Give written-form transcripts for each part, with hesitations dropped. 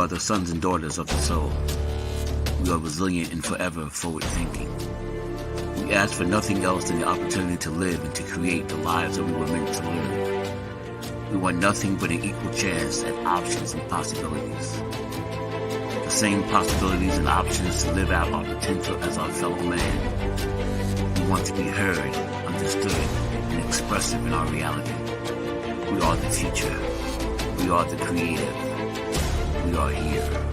are the sons and daughters of the soul. We are resilient and forever forward-thinking. We ask for nothing else than the opportunity to live and to create the lives that we were meant to live. We want nothing but an equal chance at options and possibilities. The same possibilities and options to live out our potential as our fellow man. We want to be heard, understood, and expressive in our reality. We are the future. We are the creative. We are here.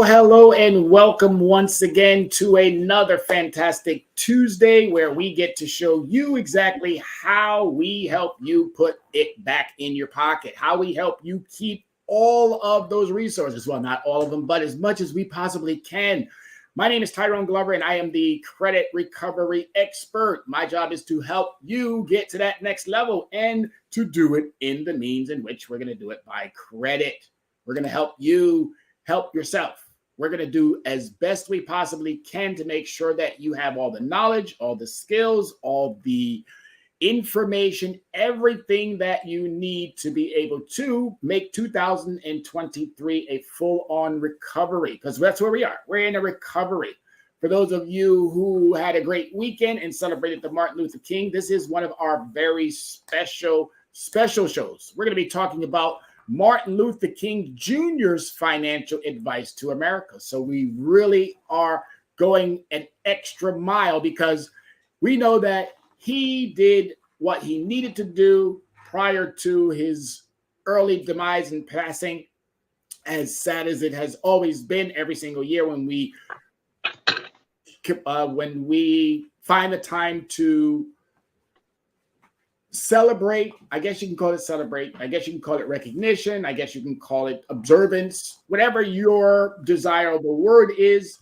Hello, and welcome once again to another fantastic Tuesday where we get to show you exactly how we help you put it back in your pocket, how we help you keep all of those resources. Well, not all of them, but as much as we possibly can. My name is Tyrone Glover, and I am the credit recovery expert. My job is to help you get to that next level and to do it in the means in which we're going to do it by credit. We're going to help you help yourself. We're going to do as best we possibly can to make sure that you have all the knowledge, all the skills, all the information, everything that you need to be able to make 2023 a full-on recovery, because that's where we are. We're in a recovery. For those of you who had a great weekend and celebrated the Martin Luther King, this is one of our very special shows. We're going to be talking about Martin Luther King Jr.'s financial advice to America. So we really are going an extra mile because we know that he did what he needed to do prior to his early demise and passing, as sad as it has always been every single year when we find the time to celebrate. I guess you can call it celebrate. I guess you can call it recognition. I guess you can call it observance. Whatever your desirable word is,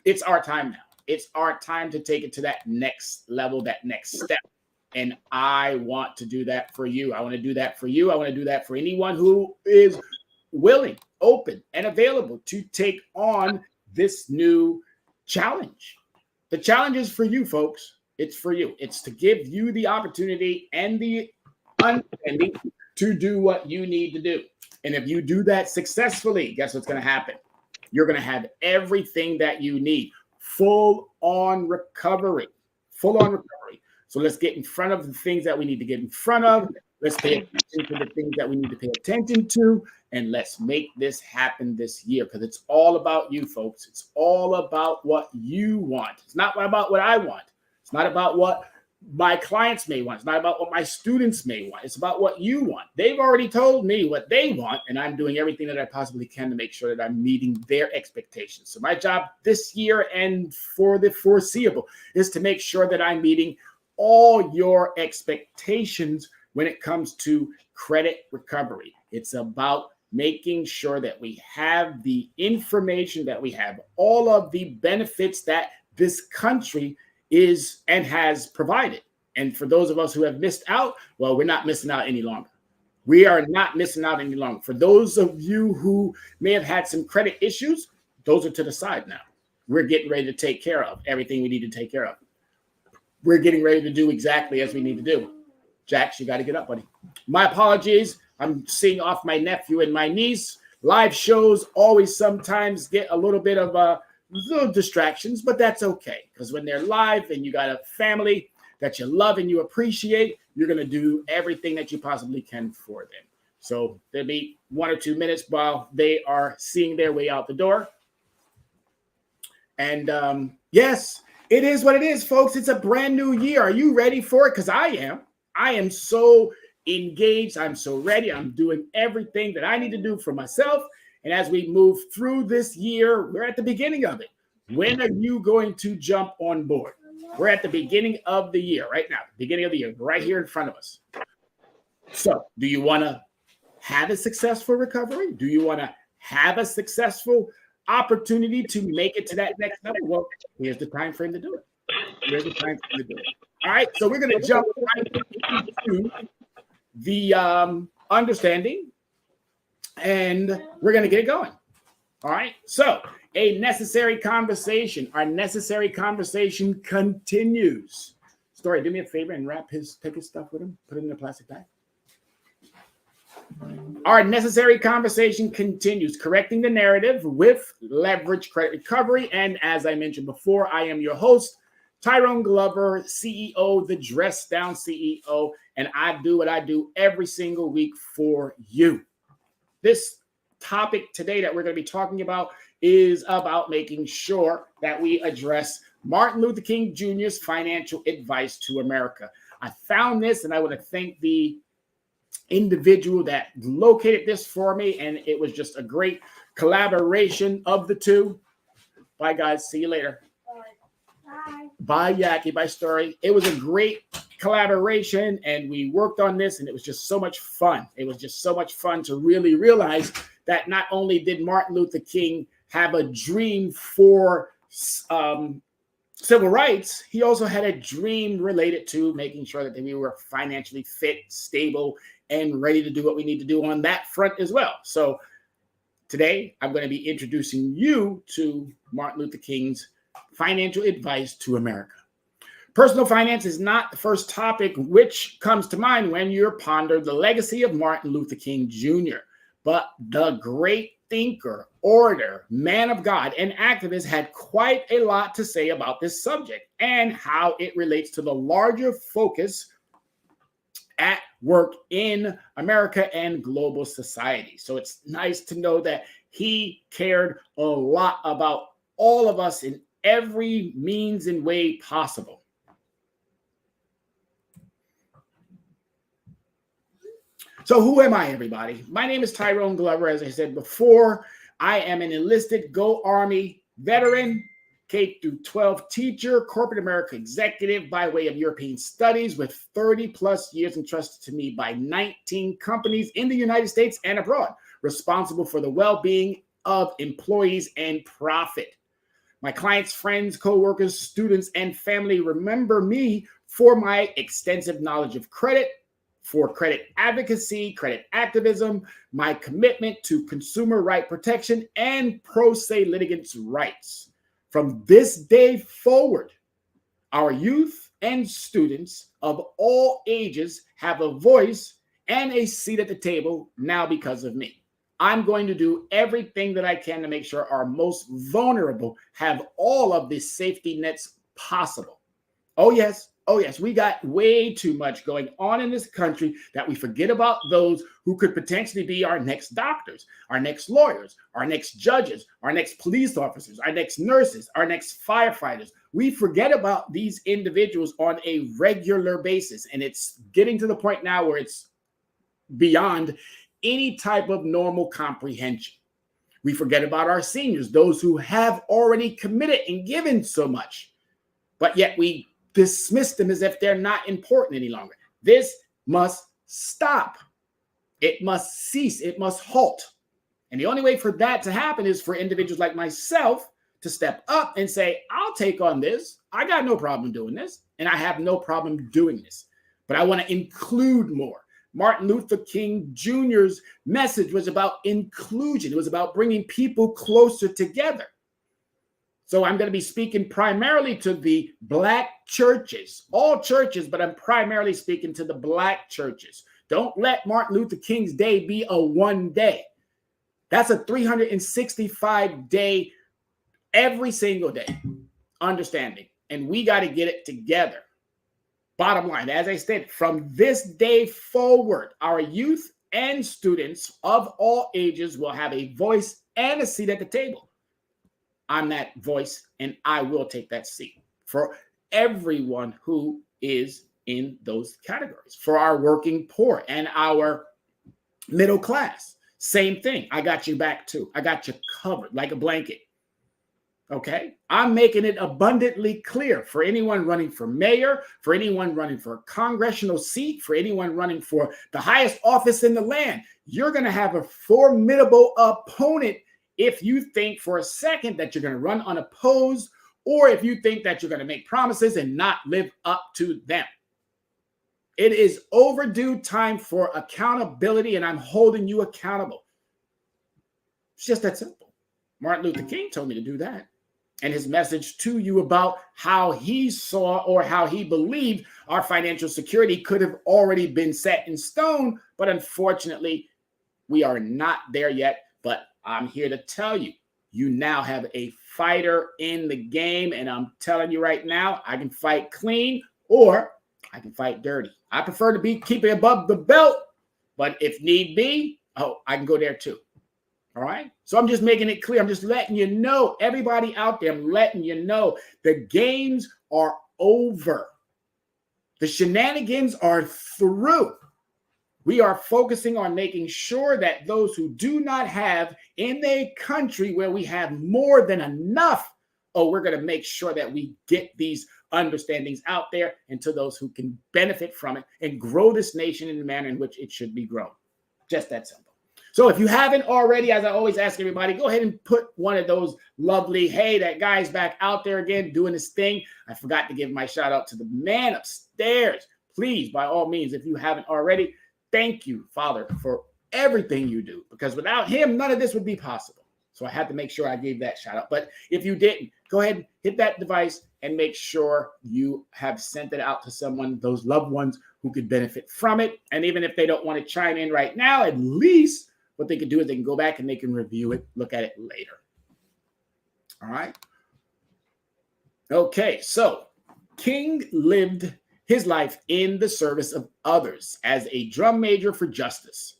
it's our time now. It's our time to take it to that next level, that next step. And I want to do that for you. I want to do that for you. I want to do that for anyone who is willing, open, and available to take on this new challenge. The challenge is for you, folks. It's for you. It's to give you the opportunity and the understanding to do what you need to do. And if you do that successfully, guess what's going to happen? You're going to have everything that you need. Full-on recovery. Full-on recovery. So let's get in front of the things that we need to get in front of. Let's pay attention to the things that we need to pay attention to. And let's make this happen this year, because it's all about you, folks. It's all about what you want. It's not about what I want. It's not about what my clients may want. It's not about what my students may want. It's about what you want. They've already told me what they want, and I'm doing everything that I possibly can to make sure that I'm meeting their expectations. So my job this year and for the foreseeable is to make sure that I'm meeting all your expectations when it comes to credit recovery. It's about making sure that we have the information, that we have all of the benefits that this country is and has provided. And for those of us who have missed out, well, we're not missing out any longer. We are not missing out any longer. For those of you who may have had some credit issues, those are to the side now. We're getting ready to take care of everything we need to take care of. We're getting ready to do exactly as we need to do. Jax, you got to get up, buddy. My apologies. I'm seeing off my nephew and my niece. Live shows always sometimes get a little bit of little distractions, but that's okay, because when they're live and you got a family that you love and you appreciate, you're going to do everything that you possibly can for them. So there'll be 1 or 2 minutes while they are seeing their way out the door. And yes, it is what it is, folks. It's a brand new year. Are you ready for it? Because I am. I am so engaged. I'm so ready. I'm doing everything that I need to do for myself. And as we move through this year, we're at the beginning of it. When are you going to jump on board? We're at the beginning of the year right now, beginning of the year, right here in front of us. So do you want to have a successful recovery? Do you want to have a successful opportunity to make it to that next level, well, here's the time frame to do it. Here's the time frame to do it. All right, so we're going to jump right into the understanding, and we're going to get it going. All right, so a necessary conversation. Our necessary conversation continues. Story, do me a favor and pick his stuff with him. Put it in a plastic bag. Our necessary conversation continues, correcting the narrative with leverage credit recovery. And as I mentioned before, I am your host, Tyrone Glover, CEO, the Dress Down CEO, and I do what I do every single week for you. This topic today that we're going to be talking about is about making sure that we address Martin Luther King Jr.'s financial advice to America. I found this, and I want to thank the individual that located this for me, and it was just a great collaboration of the two. Bye, guys. See you later. Bye. Bye, Yaki. Bye, Story. It was a great collaboration, and we worked on this, and it was just so much fun. It was just so much fun to really realize that not only did Martin Luther King have a dream for civil rights, he also had a dream related to making sure that we were financially fit, stable, and ready to do what we need to do on that front as well. So today, I'm going to be introducing you to Martin Luther King's financial advice to America. Personal finance is not the first topic which comes to mind when you ponder the legacy of Martin Luther King Jr., but the great thinker, orator, man of God, and activist had quite a lot to say about this subject and how it relates to the larger focus at work in America and global society. So it's nice to know that he cared a lot about all of us in every means and way possible. So who am I, everybody? My name is Tyrone Glover. As I said before, I am an enlisted Go Army veteran, K-12 teacher, corporate America executive by way of European studies with 30 plus years entrusted to me by 19 companies in the United States and abroad, responsible for the well-being of employees and profit. My clients, friends, co-workers, students, and family remember me for my extensive knowledge of credit, for credit advocacy, credit activism, my commitment to consumer right protection, and pro se litigants' rights. From this day forward, our youth and students of all ages have a voice and a seat at the table now because of me. I'm going to do everything that I can to make sure our most vulnerable have all of the safety nets possible. Oh, yes. Oh, yes, we got way too much going on in this country that we forget about those who could potentially be our next doctors, our next lawyers, our next judges, our next police officers, our next nurses, our next firefighters. We forget about these individuals on a regular basis, and it's getting to the point now where it's beyond any type of normal comprehension. We forget about our seniors, those who have already committed and given so much, but yet we dismiss them as if they're not important any longer. This must stop. It must cease. It must halt. And the only way for that to happen is for individuals like myself to step up and say, I'll take on this. I got no problem doing this, and I have no problem doing this. But I want to include more. Martin Luther King Jr.'s message was about inclusion. It was about bringing people closer together. So I'm going to be speaking primarily to the Black churches, all churches, but I'm primarily speaking to the Black churches. Don't let Martin Luther King's day be a one day. That's a 365-day, every single day, understanding. And we got to get it together. Bottom line, as I said, from this day forward, our youth and students of all ages will have a voice and a seat at the table. I'm that voice, and I will take that seat for everyone who is in those categories. For our working poor and our middle class, same thing. I got you back too. I got you covered like a blanket. Okay? I'm making it abundantly clear for anyone running for mayor, for anyone running for a congressional seat, for anyone running for the highest office in the land. You're going to have a formidable opponent if you think for a second that you're going to run unopposed, or if you think that you're going to make promises and not live up to them. It is overdue time for accountability, and I'm holding you accountable. It's just that simple. Martin Luther King told me to do that. And his message to you about how he saw or how he believed our financial security could have already been set in stone. But unfortunately, we are not there yet. But I'm here to tell you, you now have a fighter in the game. And I'm telling you right now, I can fight clean or I can fight dirty. I prefer to be keeping above the belt. But if need be, I can go there too. All right. So I'm just making it clear. I'm just letting you know, everybody out there, I'm letting you know the games are over. The shenanigans are through. We are focusing on making sure that those who do not have in a country where we have more than enough, we're going to make sure that we get these understandings out there and to those who can benefit from it and grow this nation in the manner in which it should be grown. Just that simple. So if you haven't already, as I always ask everybody, go ahead and put one of those lovely, hey, that guy's back out there again doing his thing. I forgot to give my shout out to the man upstairs. Please, by all means, if you haven't already, thank you, Father, for everything you do, because without him, none of this would be possible. So I had to make sure I gave that shout out. But if you didn't, go ahead and hit that device and make sure you have sent it out to someone, those loved ones who could benefit from it. And even if they don't want to chime in right now, at least what they can do is they can go back and they can review it, look at it later. All right. Okay, so King lived his life in the service of others as a drum major for justice.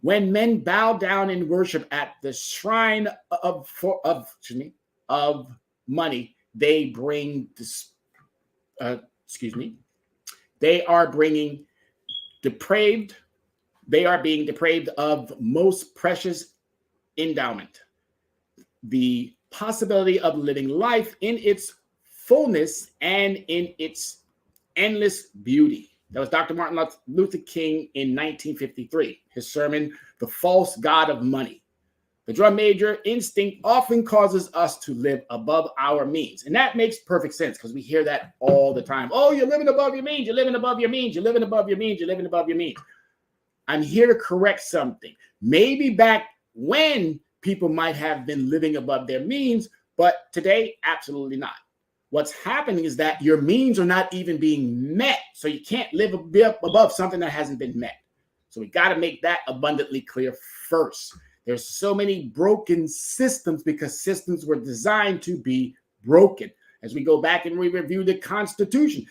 When men bow down in worship at the shrine of money, they bring this. They are bringing depraved. They are being depraved of most precious endowment, the possibility of living life in its fullness and in its endless beauty. That was Dr. Martin Luther King in 1953. His sermon, The False God of Money. The drum major instinct often causes us to live above our means. And that makes perfect sense because we hear that all the time. Oh, you're living above your means. You're living above your means. You're living above your means. You're living above your means. I'm here to correct something. Maybe back when people might have been living above their means, but today, absolutely not. What's happening is that your means are not even being met. So you can't live above something that hasn't been met. So we got to make that abundantly clear first. There's so many broken systems because systems were designed to be broken. As we go back and we review the Constitution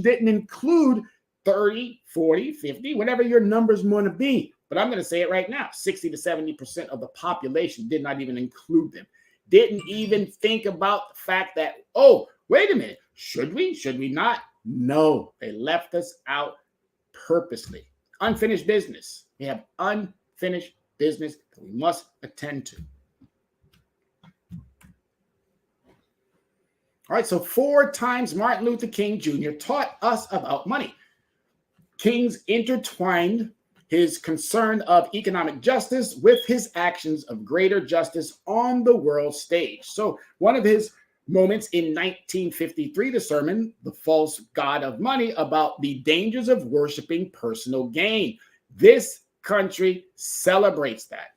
didn't include 30, 40, 50, whatever your numbers want to be. But I'm going to say it right now. 60 to 70% of the population did not even include them. Didn't even think about the fact that, oh, wait a minute. Should we? Should we not? No, they left us out purposely. Unfinished business. We have unfinished business that we must attend to. All right, so 4 times Martin Luther King Jr. taught us about money. King's intertwined his concern of economic justice with his actions of greater justice on the world stage. So one of his moments in 1953, the sermon, The False God of Money, about the dangers of worshiping personal gain. This country celebrates that.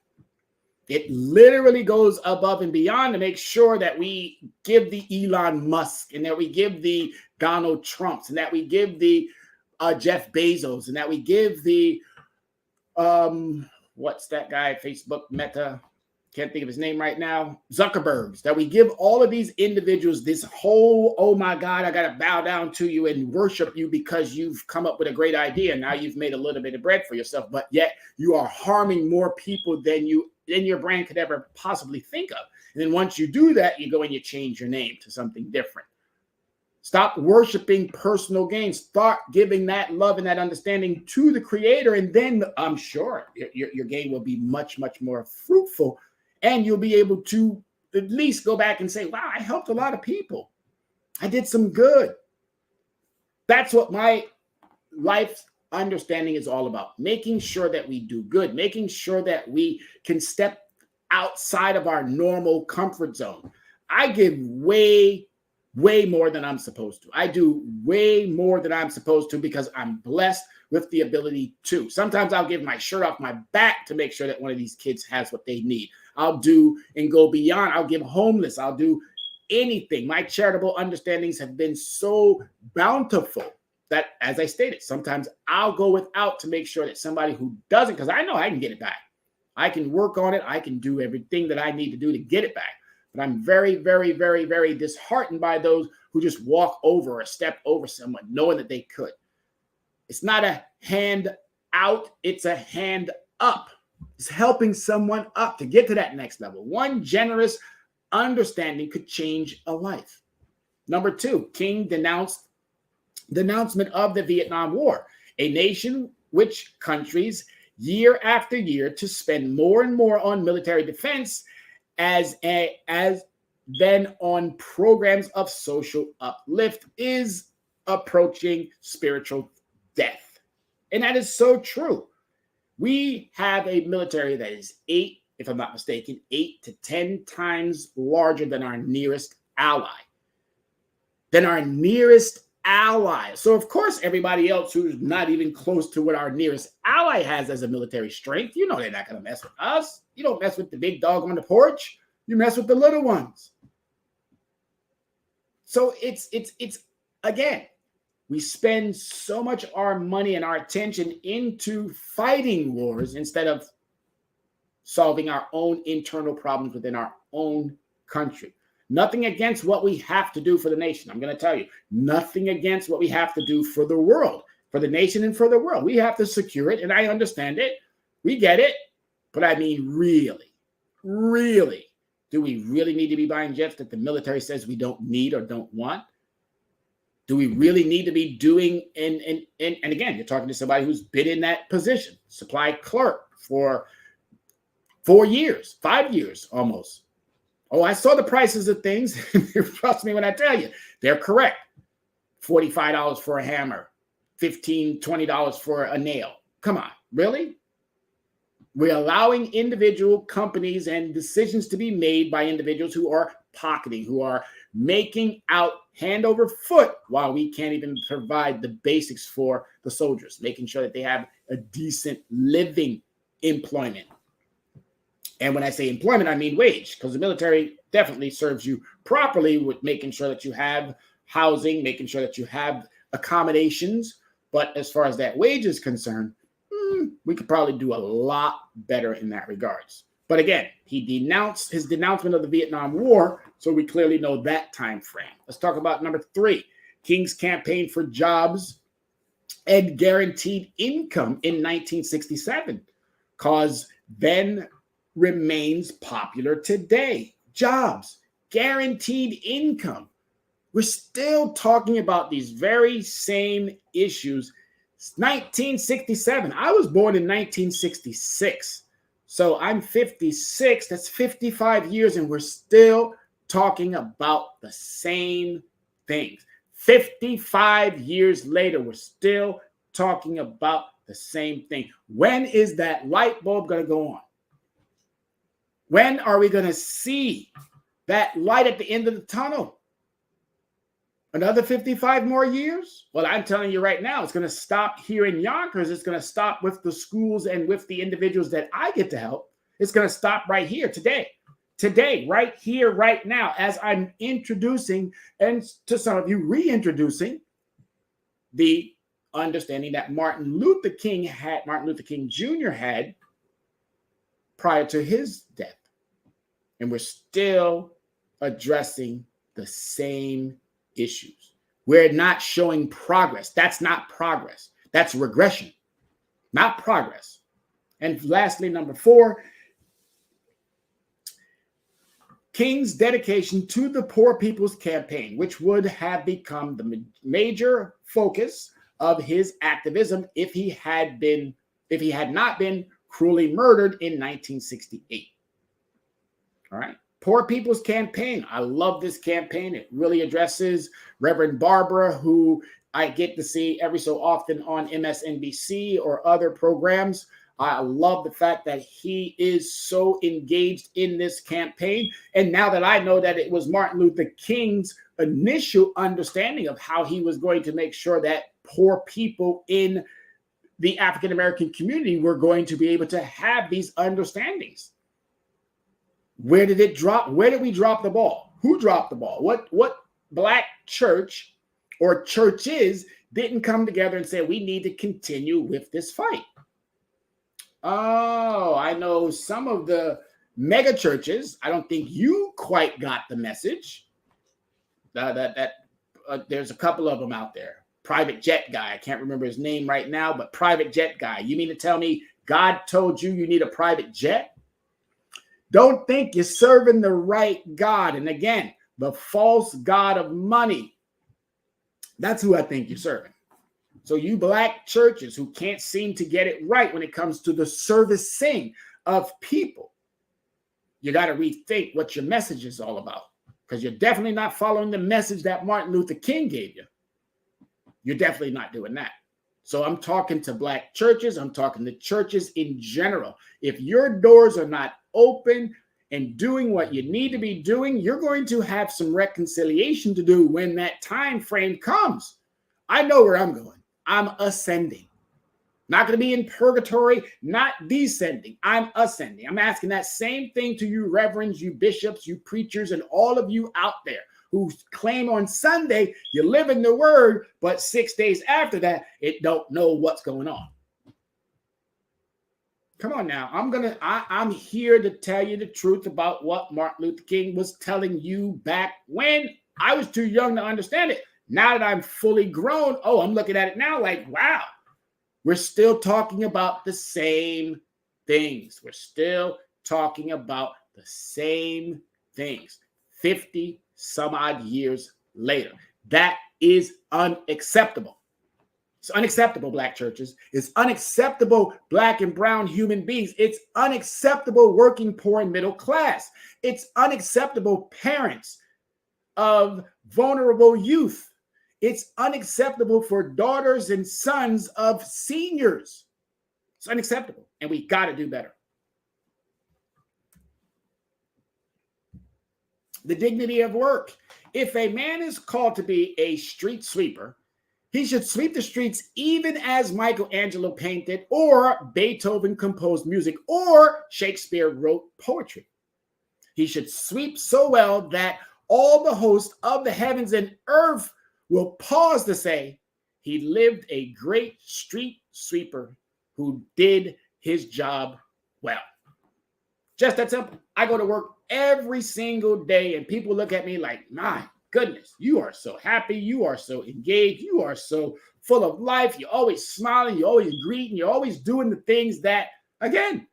It literally goes above and beyond to make sure that we give the Elon Musk and that we give the Donald Trumps and that we give the Jeff Bezos and that we give the what's that guy, Facebook, Meta, can't think of his name right now, Zuckerbergs, that we give all of these individuals this whole, oh my God, I got to bow down to you and worship you because you've come up with a great idea. Now you've made a little bit of bread for yourself, but yet you are harming more people than your brand could ever possibly think of. And then once you do that, you go and you change your name to something different. Stop worshiping personal gain. Start giving that love and that understanding to the Creator. And then I'm sure your gain will be much, much more fruitful. And you'll be able to at least go back and say, wow, I helped a lot of people. I did some good. That's what my life's understanding is all about. Making sure that we do good. Making sure that we can step outside of our normal comfort zone. I give way more than I'm supposed to. I do way more than I'm supposed to because I'm blessed with the ability to. Sometimes I'll give my shirt off my back to make sure that one of these kids has what they need. I'll do and go beyond. I'll give homeless. I'll do anything. My charitable understandings have been so bountiful that, as I stated, sometimes I'll go without to make sure that somebody who doesn't, because I know I can get it back. I can work on it. I can do everything that I need to do to get it back. But I'm very, very, very, very disheartened by those who just walk over or step over someone knowing that they could. It's not a hand out. It's a hand up. It's helping someone up to get to that next level. One generous understanding could change a life. Number 2, King denounced the announcement of the Vietnam War, a nation which countries year after year to spend more and more on military defense as then on programs of social uplift is approaching spiritual death. And that is so true. We have a military that is 8, if I'm not mistaken, 8 to 10 times larger than our nearest ally. So, of course, everybody else who's not even close to what our nearest ally has as a military strength, you know they're not going to mess with us. You don't mess with the big dog on the porch. You mess with the little ones. So it's again, we spend so much of our money and our attention into fighting wars instead of solving our own internal problems within our own country. Nothing against what we have to do for the nation. I'm going to tell you, nothing against what we have to do for the world, for the nation and for the world. We have to secure it, and I understand it. We get it. But I mean, really, do we really need to be buying jets that the military says we don't need or don't want? Do we really need to be doing, and again, you're talking to somebody who's been in that position, supply clerk for 4 years, 5 years almost. Oh, I saw the prices of things. Trust me when I tell you, they're correct. $45 for a hammer, $15, $20 for a nail. Come on, really? We're allowing individual companies and decisions to be made by individuals who are pocketing, who are making out hand over foot while we can't even provide the basics for the soldiers, making sure that they have a decent living employment. And when I say employment, I mean wage, because the military definitely serves you properly with making sure that you have housing, making sure that you have accommodations. But as far as that wage is concerned, we could probably do a lot better in that regards. But again, he denounced his denouncement of the Vietnam War, so we clearly know that time frame. Let's talk about number 3, King's campaign for jobs and guaranteed income in 1967, cause then remains popular today. Jobs, guaranteed income. We're still talking about these very same issues. 1967. I was born in 1966. So I'm 56. That's 55 years, and we're still talking about the same things. 55 years later, we're still talking about the same thing. When is that light bulb going to go on? When are we going to see that light at the end of the tunnel? Another 55 more years? Well, I'm telling you right now, it's going to stop here in Yonkers. It's going to stop with the schools and with the individuals that I get to help. It's going to stop right here today. Today, right here, right now, as I'm introducing, and to some of you reintroducing, the understanding that Martin Luther King Jr. had prior to his death. And we're still addressing the same issues. We're not showing progress. That's not progress. That's regression, not progress. And lastly, number 4, King's dedication to the Poor People's Campaign, which would have become the major focus of his activism if he had not been cruelly murdered in 1968. All right. Poor People's Campaign. I love this campaign. It really addresses Reverend Barbara, who I get to see every so often on MSNBC or other programs. I love the fact that he is so engaged in this campaign. And now that I know that it was Martin Luther King's initial understanding of how he was going to make sure that poor people in the African American community were going to be able to have these understandings. Where did it drop? Where did we drop the ball? Who dropped the ball? What black church or churches didn't come together and say, we need to continue with this fight? Oh, I know some of the mega churches. I don't think you quite got the message. There's a couple of them out there. Private jet guy. I can't remember his name right now, but private jet guy. You mean to tell me God told you you need a private jet? Don't think you're serving the right God. And again, the false God of money. That's who I think you're serving. So you black churches who can't seem to get it right when it comes to the servicing of people, you got to rethink what your message is all about, because you're definitely not following the message that Martin Luther King gave you. You're definitely not doing that. So I'm talking to black churches. I'm talking to churches in general. If your doors are not open and doing what you need to be doing, you're going to have some reconciliation to do when that time frame comes. I know where I'm going. I'm ascending. Not going to be in purgatory, not descending. I'm ascending. I'm asking that same thing to you reverends, you bishops, you preachers, and all of you out there who claim on Sunday you live in the word, but 6 days after that, it don't know what's going on. Come on now. I'm here to tell you the truth about what Martin Luther King was telling you back when I was too young to understand it. Now that I'm fully grown, I'm looking at it now like, wow, we're still talking about the same things. We're still talking about the same things 50 some odd years later. That is unacceptable. It's unacceptable, black churches. It's unacceptable, black and brown human beings. It's unacceptable, working poor and middle class. It's unacceptable, parents of vulnerable youth. It's unacceptable for daughters and sons of seniors. It's unacceptable, and we got to do better. The dignity of work. If a man is called to be a street sweeper, he should sweep the streets even as Michelangelo painted, or Beethoven composed music, or Shakespeare wrote poetry. He should sweep so well that all the hosts of the heavens and earth will pause to say, he lived a great street sweeper who did his job well. Just that simple. I go to work every single day and people look at me like, my goodness, you are so happy. You are so engaged. You are so full of life. You're always smiling. You're always greeting. You're always doing the things that, again,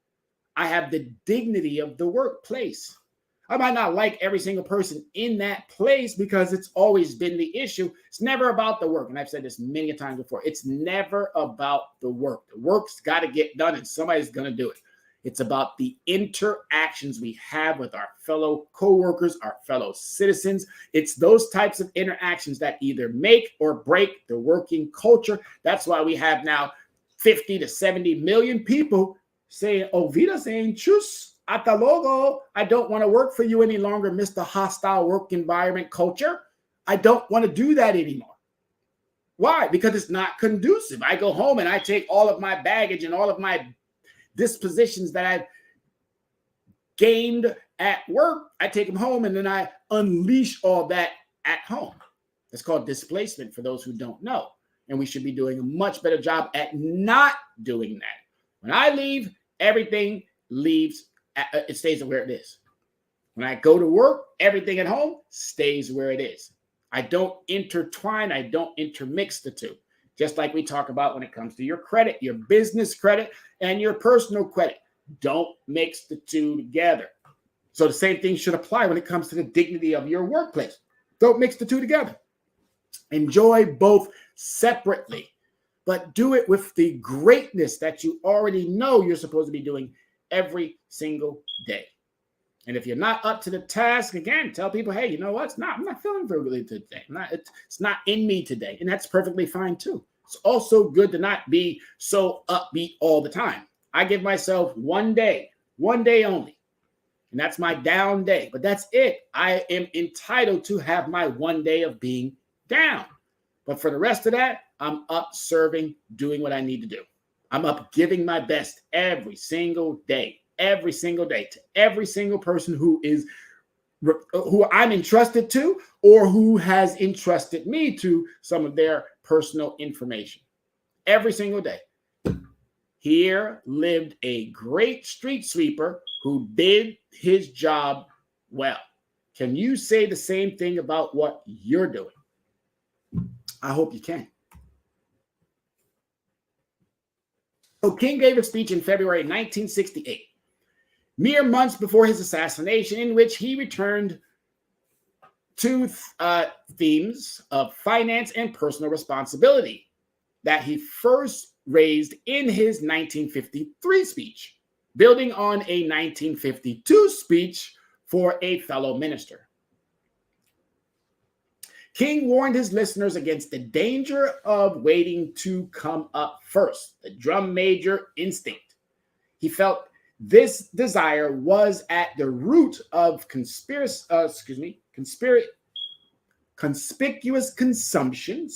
I have the dignity of the workplace. I might not like every single person in that place because it's always been the issue. It's never about the work. And I've said this many times before. It's never about the work. The work's got to get done and somebody's going to do it. It's about the interactions we have with our fellow coworkers, our fellow citizens. It's those types of interactions that either make or break the working culture. That's why we have now 50 to 70 million people saying, "Auf Wiedersehen, tschüss. Hasta luego. I don't want to work for you any longer, Mr. Hostile Work Environment Culture. I don't want to do that anymore." Why? Because it's not conducive. I go home and I take all of my baggage and all of my dispositions that I've gained at work. I take them home and then I unleash all that at home. It's called displacement for those who don't know. And we should be doing a much better job at not doing that. When I leave, everything leaves. It stays where it is. When I go to work, everything at home stays where it is. I don't intertwine. I don't intermix the two. Just like we talk about when it comes to your credit, your business credit, and your personal credit. Don't mix the two together. So the same thing should apply when it comes to the dignity of your workplace. Don't mix the two together. Enjoy both separately, but do it with the greatness that you already know you're supposed to be doing every single day. And if you're not up to the task, again, tell people, hey, you know what? I'm not feeling very good today. It's not in me today. And that's perfectly fine too. It's also good to not be so upbeat all the time. I give myself one day only. And that's my down day. But that's it. I am entitled to have my one day of being down. But for the rest of that, I'm up serving, doing what I need to do. I'm up giving my best every single day to every single person who I'm entrusted to, or who has entrusted me to some of their personal information. Every single day. Here lived a great street sweeper who did his job well. Can you say the same thing about what you're doing? I hope you can. So King gave a speech in February 1968, mere months before his assassination, in which he returned to themes of finance and personal responsibility that he first raised in his 1953 speech, building on a 1952 speech for a fellow minister. King warned his listeners against the danger of waiting to come up first, the drum major instinct. He felt this desire was at the root of conspicuous consumption,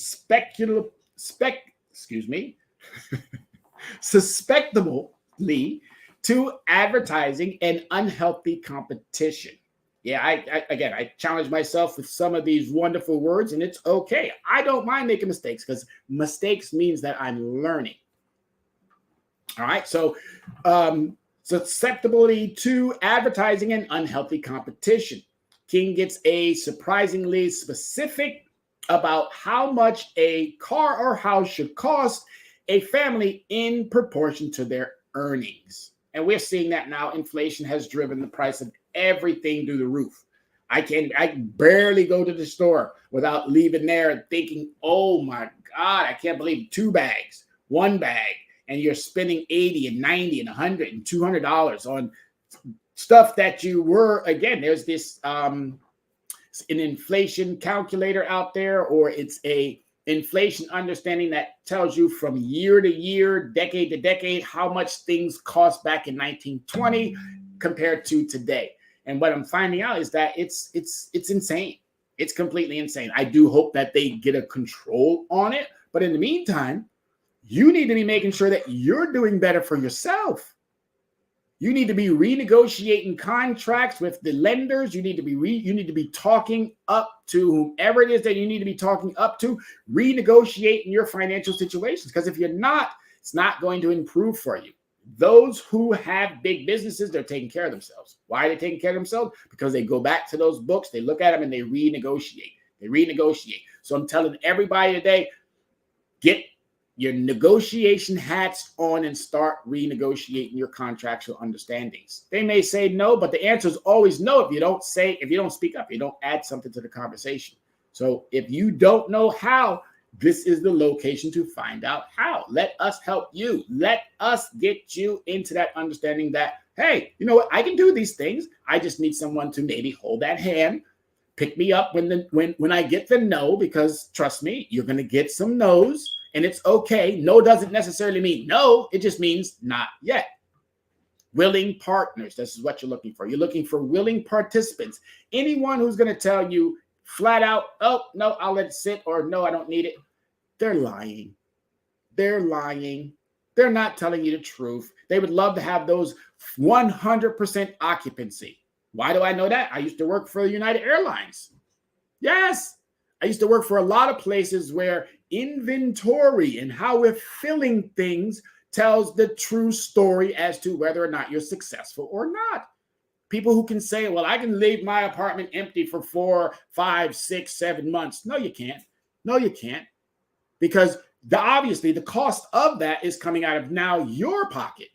susceptibly to advertising and unhealthy competition. Yeah, I challenge myself with some of these wonderful words, and it's okay. I don't mind making mistakes, because mistakes means that I'm learning. All right, so susceptibility to advertising and unhealthy competition. King gets a surprisingly specific about how much a car or house should cost a family in proportion to their earnings. And we're seeing that now. Inflation has driven the price of everything through the roof. I can barely go to the store without leaving there and thinking, oh my God, I can't believe 2 bags, 1 bag, and you're spending $80 and $90 and $100 and $200 on stuff that you were, again, there's this an inflation calculator out there, or it's a inflation understanding that tells you from year to year, decade to decade, how much things cost back in 1920 compared to today. And what I'm finding out is that it's insane. It's completely insane. I do hope that they get a control on it. But in the meantime, you need to be making sure that you're doing better for yourself. You need to be renegotiating contracts with the lenders. You need to be talking up to whomever it is that you need to be talking up to, renegotiating your financial situations. Because if you're not, it's not going to improve for you. Those who have big businesses, they're taking care of themselves. Why are they taking care of themselves? Because they go back to those books, they look at them, and they renegotiate. So I'm telling everybody today, get your negotiation hats on and start renegotiating your contractual understandings. They may say no, but the answer is always no. If you don't speak up, you don't add something to the conversation. So if you don't know how, this is the location to find out how. Let us help you. Let us get you into that understanding that, hey, you know what? I can do these things. I just need someone to maybe hold that hand, pick me up when I get the no, because trust me, you're going to get some no's. And it's okay. No doesn't necessarily mean no. It just means not yet. Willing partners. This is what you're looking for. You're looking for willing participants. Anyone who's going to tell you flat out, oh, no, I'll let it sit, or no, I don't need it. They're lying. They're not telling you the truth. They would love to have those 100% occupancy. Why do I know that? I used to work for United Airlines. Yes. I used to work for a lot of places where inventory and how we're filling things tells the true story as to whether or not you're successful or not. People who can say, well, I can leave my apartment empty for 4, 5, 6, 7 months. No, you can't. Because obviously the cost of that is coming out of now your pocket.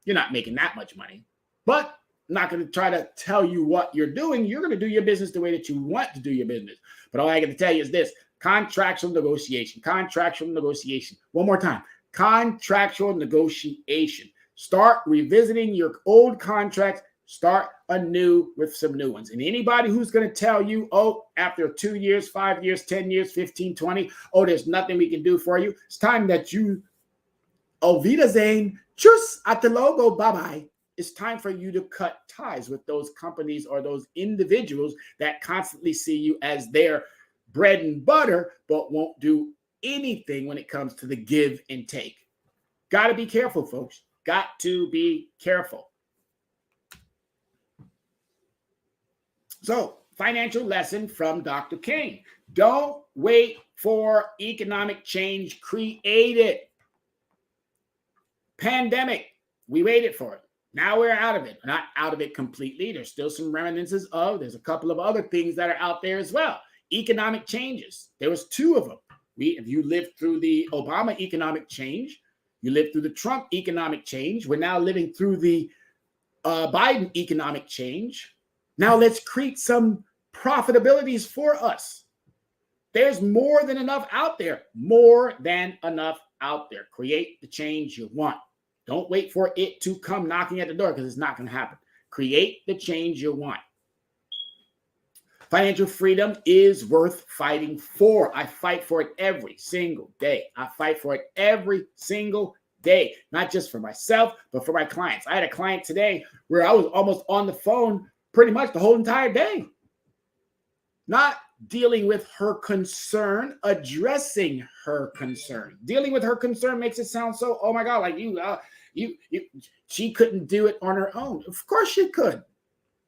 You're not making that much money, but I'm not going to try to tell you what you're doing. You're going to do your business the way that you want to do your business. But all I got to tell you is this: contractual negotiation. One more time. Contractual negotiation. Start revisiting your old contracts. Start anew with some new ones. And anybody who's going to tell you, oh, after 2 years, 5 years, 10 years, 15, 20, oh, there's nothing we can do for you. It's time that you Auf Wiedersehen. Tschüss at the logo. Bye-bye. It's time for you to cut ties with those companies or those individuals that constantly see you as their bread and butter, but won't do anything when it comes to the give and take. Got to be careful, folks. Got to be careful. So, financial lesson from Dr. King. Don't wait for economic change. Create it. Pandemic. We waited for it. Now we're out of it. Not out of it completely. There's still some remnants of. There's a couple of other things that are out there as well. Economic changes. There was two of them. If you lived through the Obama economic change, you lived through the Trump economic change. We're now living through the Biden economic change. Now let's create some profitabilities for us. There's more than enough out there. More than enough out there. Create the change you want. Don't wait for it to come knocking at the door because it's not going to happen. Create the change you want. Financial freedom is worth fighting for. I fight for it every single day. I fight for it every single day, not just for myself, but for my clients. I had a client today where I was almost on the phone pretty much the whole entire day. Not dealing with her concern, addressing her concern. Dealing with her concern makes it sound so, oh my God, like she couldn't do it on her own. Of course she could.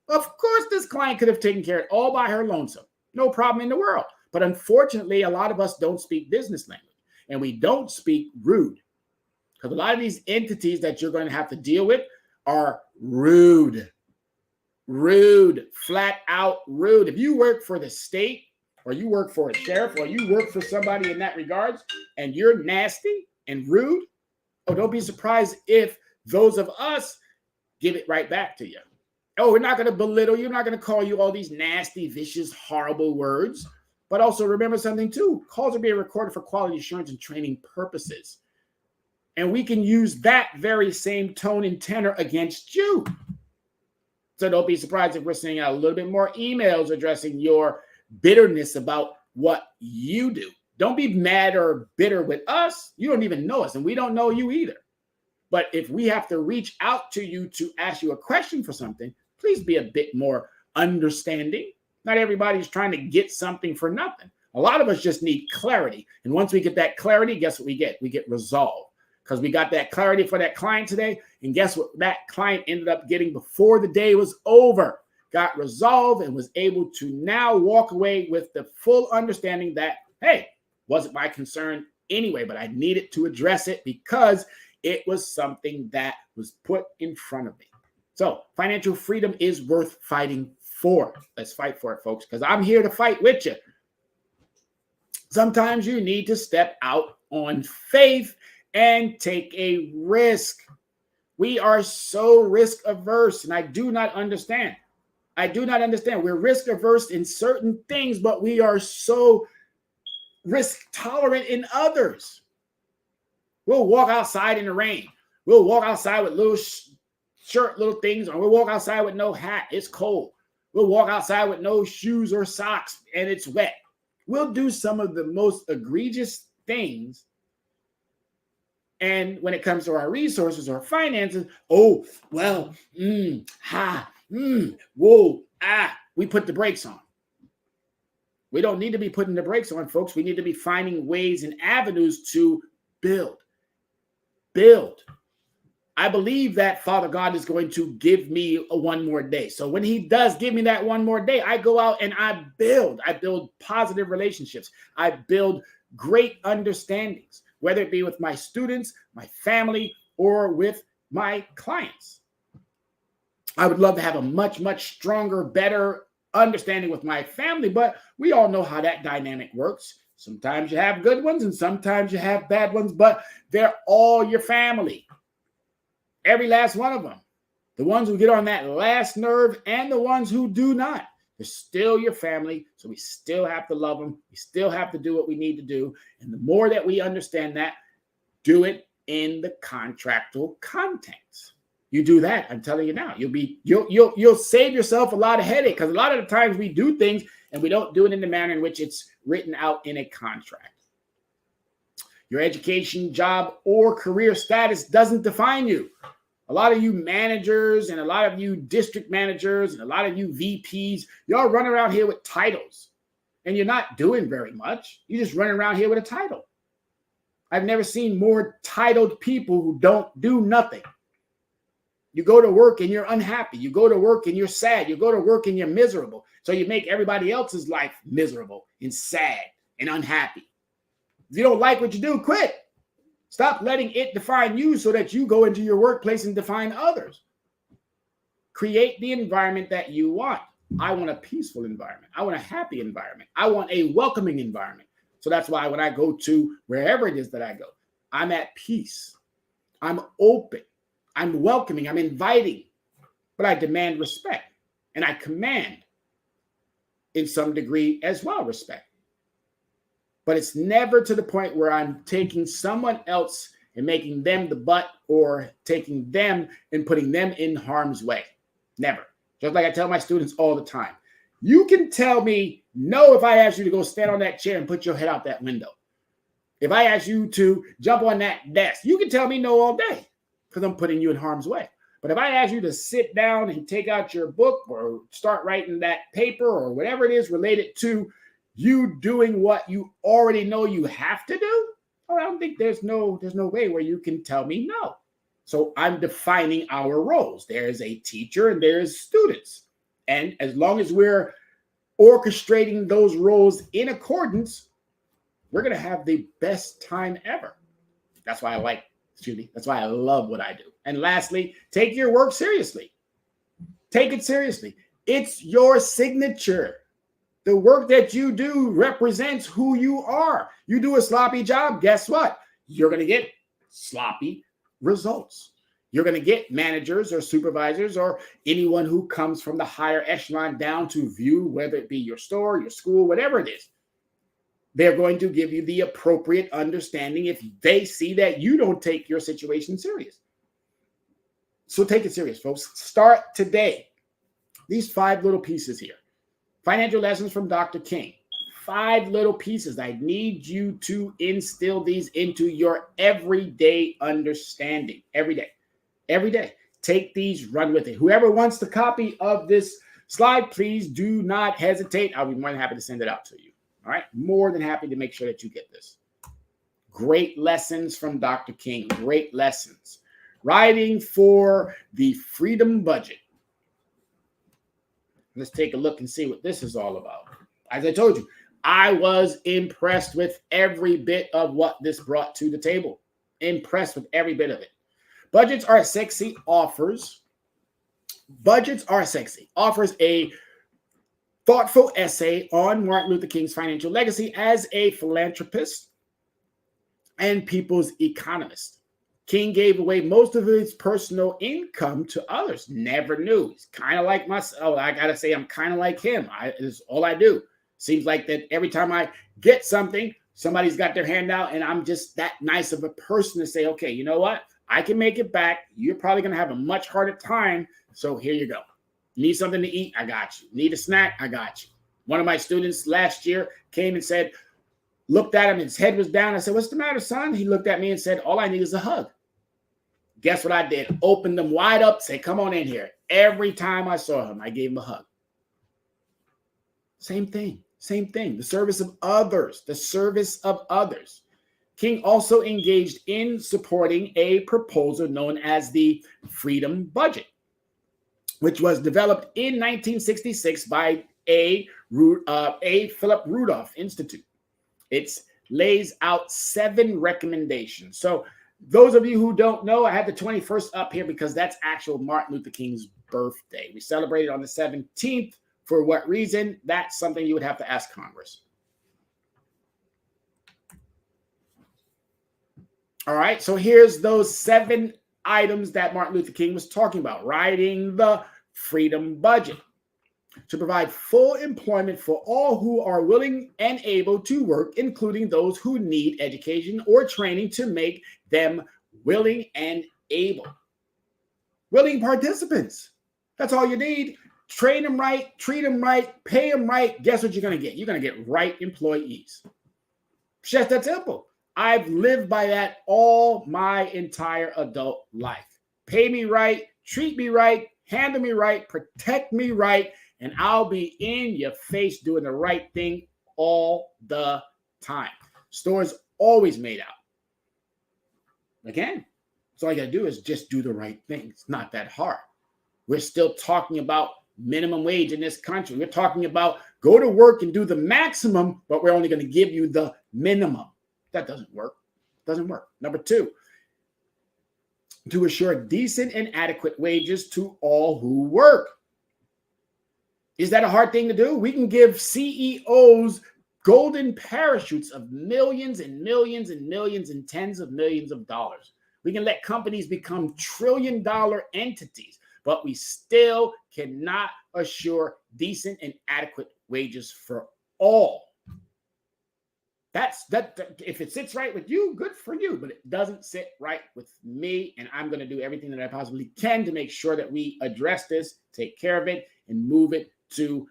Of course this client could have taken care of it all by her lonesome. No problem in the world. But unfortunately, a lot of us don't speak business language and we don't speak rude. Because a lot of these entities that you're going to have to deal with are rude. Rude, flat out rude. If you work for the state or you work for a sheriff or you work for somebody in that regards and you're nasty and rude, oh, don't be surprised if those of us give it right back to you. Oh, we're not going to belittle you. We're not going to call you all these nasty, vicious, horrible words. But also remember something too. Calls are being recorded for quality assurance and training purposes. And we can use that very same tone and tenor against you. So don't be surprised if we're sending out a little bit more emails addressing your bitterness about what you do. Don't be mad or bitter with us. You don't even know us and we don't know you either. But if we have to reach out to you to ask you a question for something, please be a bit more understanding. Not everybody's trying to get something for nothing. A lot of us just need clarity. And once we get that clarity, guess what we get? We get resolve. Because we got that clarity for that client today. And guess what that client ended up getting before the day was over? Got resolved and was able to now walk away with the full understanding that, hey, wasn't my concern anyway, but I needed to address it because it was something that was put in front of me. So financial freedom is worth fighting for. Let's fight for it, folks, because I'm here to fight with you. Sometimes you need to step out on faith and take a risk. We are so risk averse, and I do not understand. We're risk averse in certain things, but we are so risk tolerant in others. We'll walk outside in the rain. We'll walk outside with little shirt, little things, or we'll walk outside with no hat. It's cold. We'll walk outside with no shoes or socks, and it's wet. We'll do some of the most egregious things. And when it comes to our resources or finances, we put the brakes on. We don't need to be putting the brakes on, folks. We need to be finding ways and avenues to build. I believe that Father God is going to give me one more day. So when he does give me that one more day, I go out and I build positive relationships. I build great understandings, whether it be with my students, my family, or with my clients. I would love to have a much, much stronger, better understanding with my family, but we all know how that dynamic works. Sometimes you have good ones and sometimes you have bad ones, but they're all your family. Every last one of them. The ones who get on that last nerve and the ones who do not. They're still your family, so we still have to love them. We still have to do what we need to do. And the more that we understand that, do it in the contractual context. You do that, I'm telling you now, you'll save yourself a lot of headache, because a lot of the times we do things and we don't do it in the manner in which it's written out in a contract. Your education, job, or career status doesn't define you. A lot of you managers and a lot of you district managers and a lot of you VPs, y'all run around here with titles and you're not doing very much. You just run around here with a title. I've never seen more titled people who don't do nothing. You go to work and you're unhappy. You go to work and you're sad. You go to work and you're miserable. So you make everybody else's life miserable and sad and unhappy. If you don't like what you do, quit. Stop letting it define you so that you go into your workplace and define others. Create the environment that you want. I want a peaceful environment. I want a happy environment. I want a welcoming environment. So that's why when I go to wherever it is that I go, I'm at peace. I'm open. I'm welcoming. I'm inviting. But I demand respect. And I command, in some degree as well, respect. But it's never to the point where I'm taking someone else and making them the butt or taking them and putting them in harm's way. Never. Just like I tell my students all the time. You can tell me no if I ask you to go stand on that chair and put your head out that window. If I ask you to jump on that desk, you can tell me no all day because I'm putting you in harm's way. But if I ask you to sit down and take out your book or start writing that paper or whatever it is related to you doing what you already know you have to do, I don't think there's no way where you can tell me no. So I'm defining our roles. There is a teacher and there is students. And as long as we're orchestrating those roles in accordance, we're going to have the best time ever. That's why I like, Judy. That's why I love what I do. And lastly, take your work seriously. Take it seriously. It's your signature. The work that you do represents who you are. You do a sloppy job, guess what? You're going to get sloppy results. You're going to get managers or supervisors or anyone who comes from the higher echelon down to view, whether it be your store, your school, whatever it is. They're going to give you the appropriate understanding if they see that you don't take your situation serious. So take it serious, folks. Start today. These 5 little pieces here. Financial lessons from Dr. King. 5 little pieces. I need you to instill these into your everyday understanding. Every day. Every day. Take these, run with it. Whoever wants the copy of this slide, please do not hesitate. I'll be more than happy to send it out to you. All right. More than happy to make sure that you get this. Great lessons from Dr. King. Great lessons. Writing for the Freedom Budget. Let's take a look and see what this is all about. As I told you, I was impressed with every bit of what this brought to the table. Impressed with every bit of it. Budgets Are Sexy offers. Budgets Are Sexy offers a thoughtful essay on Martin Luther King's financial legacy as a philanthropist and people's economist. King gave away most of his personal income to others. Never knew. He's kind of like myself. I got to say, I'm kind of like him. It's all I do. Seems like that every time I get something, somebody's got their hand out, and I'm just that nice of a person to say, okay, you know what? I can make it back. You're probably going to have a much harder time. So here you go. Need something to eat? I got you. Need a snack? I got you. One of my students last year came and said, looked at him, his head was down. I said, what's the matter, son? He looked at me and said, all I need is a hug. Guess what I did? Opened them wide up, say, come on in here. Every time I saw him, I gave him a hug. Same thing. Same thing. The service of others. The service of others. King also engaged in supporting a proposal known as the Freedom Budget, which was developed in 1966 by a Philip Rudolph Institute. It lays out 7 recommendations. So those of you who don't know, I had the 21st up here because that's actual Martin Luther King's birthday. We celebrated on the 17th. For what reason? That's something you would have to ask Congress. All right, so here's those 7 items that Martin Luther King was talking about. Writing the Freedom Budget to provide full employment for all who are willing and able to work, including those who need education or training to make them willing and able. Willing participants. That's all you need. Train them right, treat them right, pay them right. Guess what you're going to get? You're going to get right employees. It's just that simple. I've lived by that all my entire adult life. Pay me right, treat me right, handle me right, protect me right, and I'll be in your face doing the right thing all the time. Stores always made out. Again, so all you got to do is just do the right thing. It's not that hard. We're still talking about minimum wage in this country. We're talking about go to work and do the maximum, but we're only going to give you the minimum. That doesn't work. Doesn't work. Number two, to assure decent and adequate wages to all who work. Is that a hard thing to do? We can give CEOs golden parachutes of millions and millions and millions and tens of millions of dollars. We can let companies become trillion-dollar entities, but we still cannot assure decent and adequate wages for all. That's that. If it sits right with you, good for you, but it doesn't sit right with me, and I'm going to do everything that I possibly can to make sure that we address this, take care of it, and move it to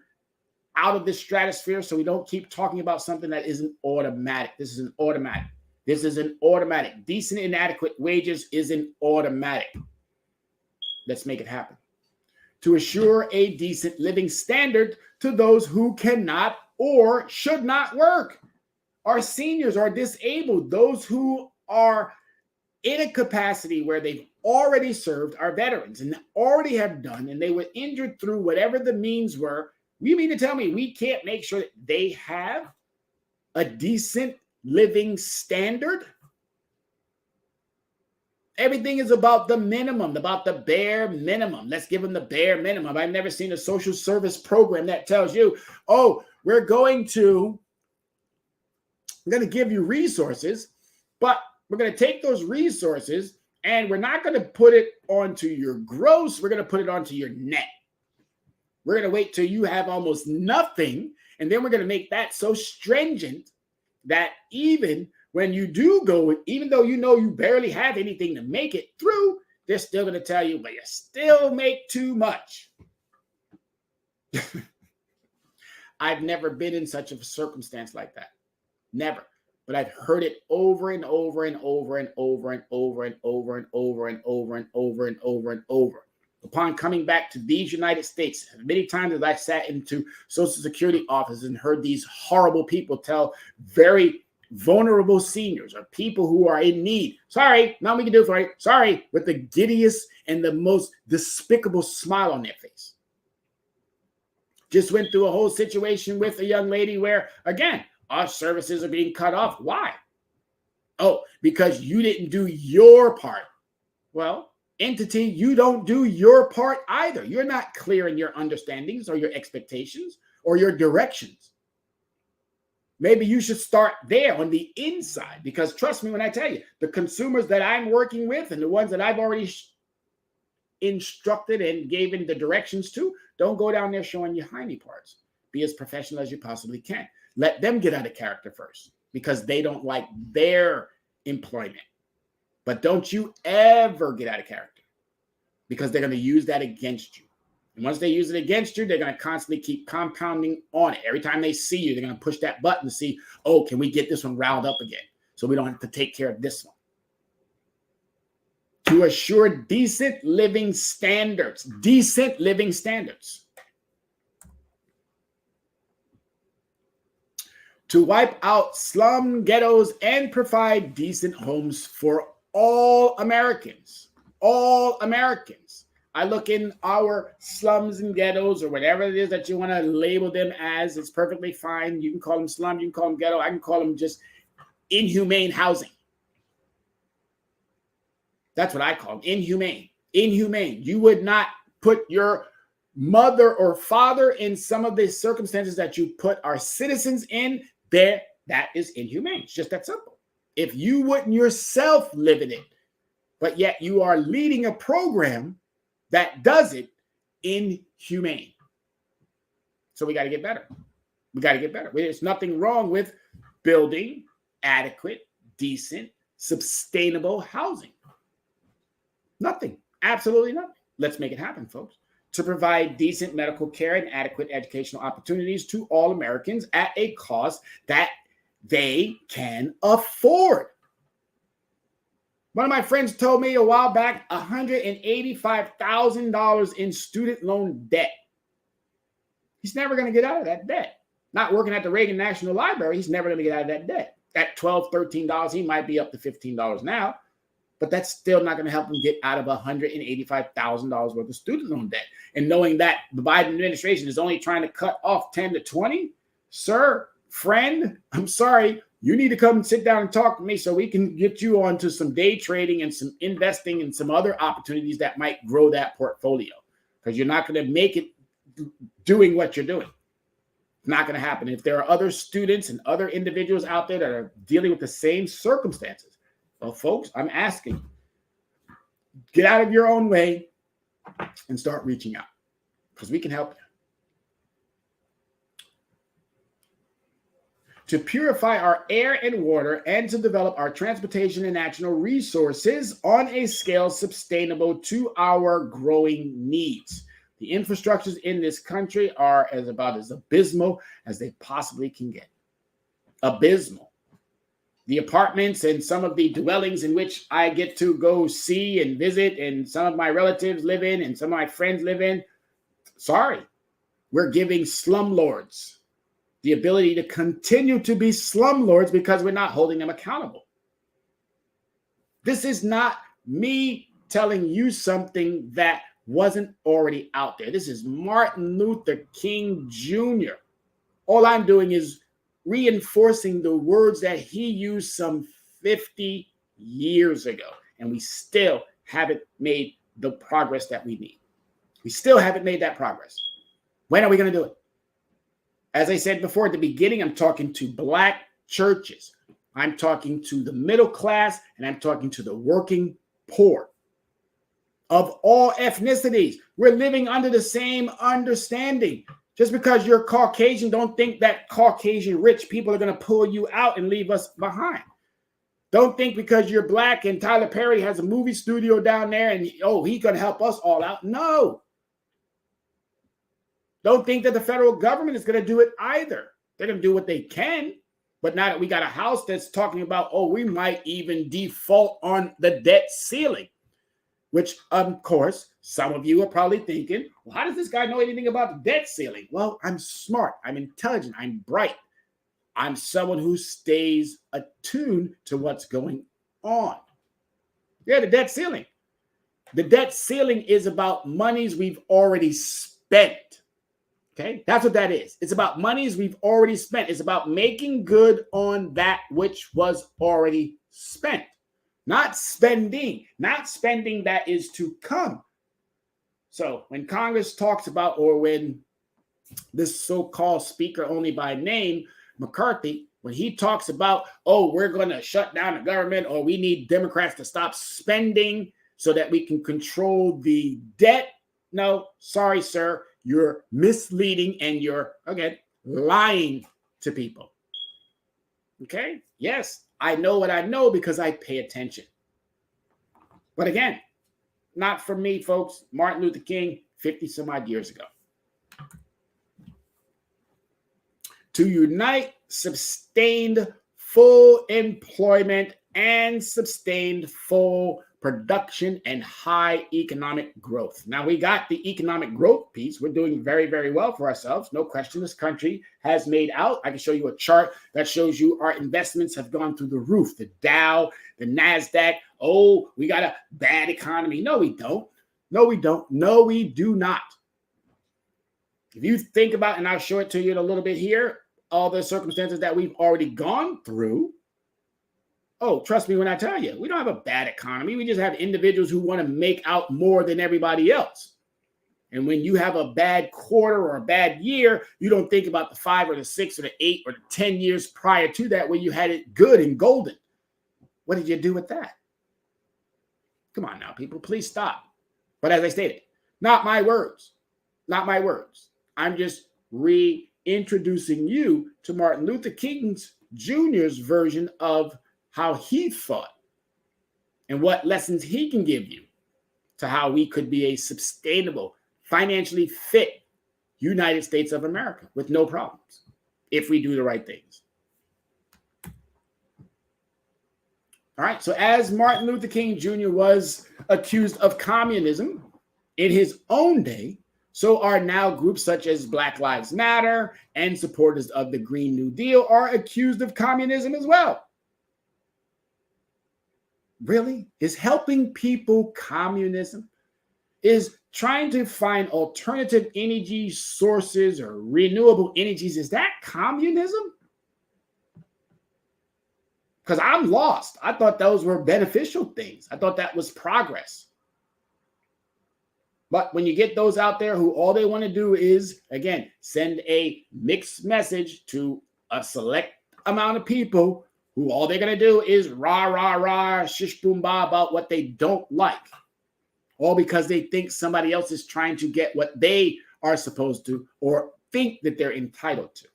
out of this stratosphere so we don't keep talking about something that isn't automatic. This is an automatic. This is an automatic. Decent and adequate wages is an automatic. Let's make it happen. To assure a decent living standard to those who cannot or should not work. Our seniors are disabled, those who are in a capacity where they've already served, our veterans, and already have done, and they were injured through whatever the means were. You mean to tell me we can't make sure that they have a decent living standard? Everything is about the minimum, about the bare minimum. Let's give them the bare minimum. I've never seen a social service program that tells you, oh, we're going to give you resources, but we're going to take those resources and we're not going to put it onto your gross. We're going to put it onto your net. We're going to wait till you have almost nothing, and then we're going to make that so stringent that even when you do go, even though you know you barely have anything to make it through, they're still going to tell you, but you still make too much. I've never been in such a circumstance like that. Never. But I've heard it over and over and over and over and over and over and over and over and over and over and over. Upon coming back to these United States, many times as I sat into Social Security offices and heard these horrible people tell very vulnerable seniors or people who are in need, sorry, nothing we can do for you, sorry, with the giddiest and the most despicable smile on their face. Just went through a whole situation with a young lady where, again, our services are being cut off. Why? Oh, because you didn't do your part. Well, entity, you don't do your part either. You're not clear in your understandings or your expectations or your directions. Maybe you should start there on the inside, because trust me when I tell you, the consumers that I'm working with and the ones that I've already instructed and given the directions to, don't go down there showing your hiney parts. Be as professional as you possibly can. Let them get out of character first because they don't like their employment. But don't you ever get out of character because they're going to use that against you. And once they use it against you, they're going to constantly keep compounding on it. Every time they see you, they're going to push that button to see, oh, can we get this one riled up again so we don't have to take care of this one? To assure decent living standards. Decent living standards. To wipe out slum ghettos and provide decent homes for all Americans. All Americans. I look in our slums and ghettos or whatever it is that you want to label them as. It's perfectly fine. You can call them slum. You can call them ghetto. I can call them just inhumane housing. That's what I call them. Inhumane. Inhumane. You would not put your mother or father in some of the circumstances that you put our citizens in there. That is inhumane. It's just that simple. If you wouldn't yourself live in it, but yet you are leading a program that does it, inhumane. So we got to get better. We got to get better. There's nothing wrong with building adequate, decent, sustainable housing. Nothing. Absolutely nothing. Let's make it happen, folks. To provide decent medical care and adequate educational opportunities to all Americans at a cost that they can afford. One of my friends told me a while back, $185,000 in student loan debt. He's never going to get out of that debt. Not working at the Reagan National Library, he's never going to get out of that debt. At $12, $13, he might be up to $15 now, but that's still not going to help him get out of $185,000 worth of student loan debt. And knowing that the Biden administration is only trying to cut off 10 to 20, sir, friend, I'm sorry, you need to come and sit down and talk to me so we can get you onto some day trading and some investing and some other opportunities that might grow that portfolio, because you're not going to make it doing what you're doing. It's not going to happen. If there are other students and other individuals out there that are dealing with the same circumstances, well, folks, I'm asking, get out of your own way and start reaching out, because we can help you. To purify our air and water and to develop our transportation and natural resources on a scale sustainable to our growing needs. The infrastructures in this country are about as abysmal as they possibly can get. Abysmal. The apartments and some of the dwellings in which I get to go see and visit, and some of my relatives live in and some of my friends live in, sorry, we're giving slumlords the ability to continue to be slumlords because we're not holding them accountable. This is not me telling you something that wasn't already out there. This is Martin Luther King Jr. All I'm doing is reinforcing the words that he used some 50 years ago, and we still haven't made the progress that we need. We still haven't made that progress. When are we going to do it? As I said before at the beginning, I'm talking to Black churches. I'm talking to the middle class, and I'm talking to the working poor of all ethnicities. We're living under the same understanding. Just because you're Caucasian, don't think that Caucasian rich people are going to pull you out and leave us behind. Don't think because you're Black and Tyler Perry has a movie studio down there and, oh, he's going to help us all out. No. Don't think that the federal government is going to do it either. They're going to do what they can. But now that we got a house that's talking about, oh, we might even default on the debt ceiling, which, of course, some of you are probably thinking, well, how does this guy know anything about the debt ceiling? Well, I'm smart. I'm intelligent. I'm bright. I'm someone who stays attuned to what's going on. Yeah, the debt ceiling. The debt ceiling is about monies we've already spent. Okay, that's what that is. It's about monies we've already spent. It's about making good on that which was already spent. Not spending that is to come. So when Congress talks about, or when this so-called speaker only by name, McCarthy, when he talks about, oh, we're going to shut down the government, or we need Democrats to stop spending so that we can control the debt. No, sorry, sir. You're misleading and you're, again, lying to people. Okay? Yes, I know what I know because I pay attention. But again, not for me, folks. Martin Luther King, 50 some odd years ago. To unite sustained full employment and sustained full production and high economic growth. Now, we got the economic growth piece. We're doing very, very well for ourselves. No question, this country has made out. I can show you a chart that shows you our investments have gone through the roof. The Dow, the NASDAQ. Oh, we got a bad economy. No, we don't. No, we don't. No, we do not. If you think about, and I'll show it to you in a little bit here, all the circumstances that we've already gone through. Oh, trust me when I tell you, we don't have a bad economy. We just have individuals who want to make out more than everybody else. And when you have a bad quarter or a bad year, you don't think about the 5 or the 6 or the 8 or the 10 years prior to that where you had it good and golden. What did you do with that? Come on now, people, please stop. But as I stated, not my words, not my words. I'm just reintroducing you to Martin Luther King Jr.'s version of how he thought and what lessons he can give you to how we could be a sustainable, financially fit United States of America with no problems if we do the right things. All right. So as Martin Luther King Jr. was accused of communism in his own day, so are now groups such as Black Lives Matter and supporters of the Green New Deal are accused of communism as well. Really? Is helping people communism? Is trying to find alternative energy sources or renewable energies, is that communism? Because I'm lost. I thought those were beneficial things. I thought that was progress. But when you get those out there who all they want to do is, again, send a mixed message to a select amount of people who all they're going to do is rah, rah, rah, shish, boom, bah about what they don't like. All because they think somebody else is trying to get what they are supposed to or think that they're entitled to.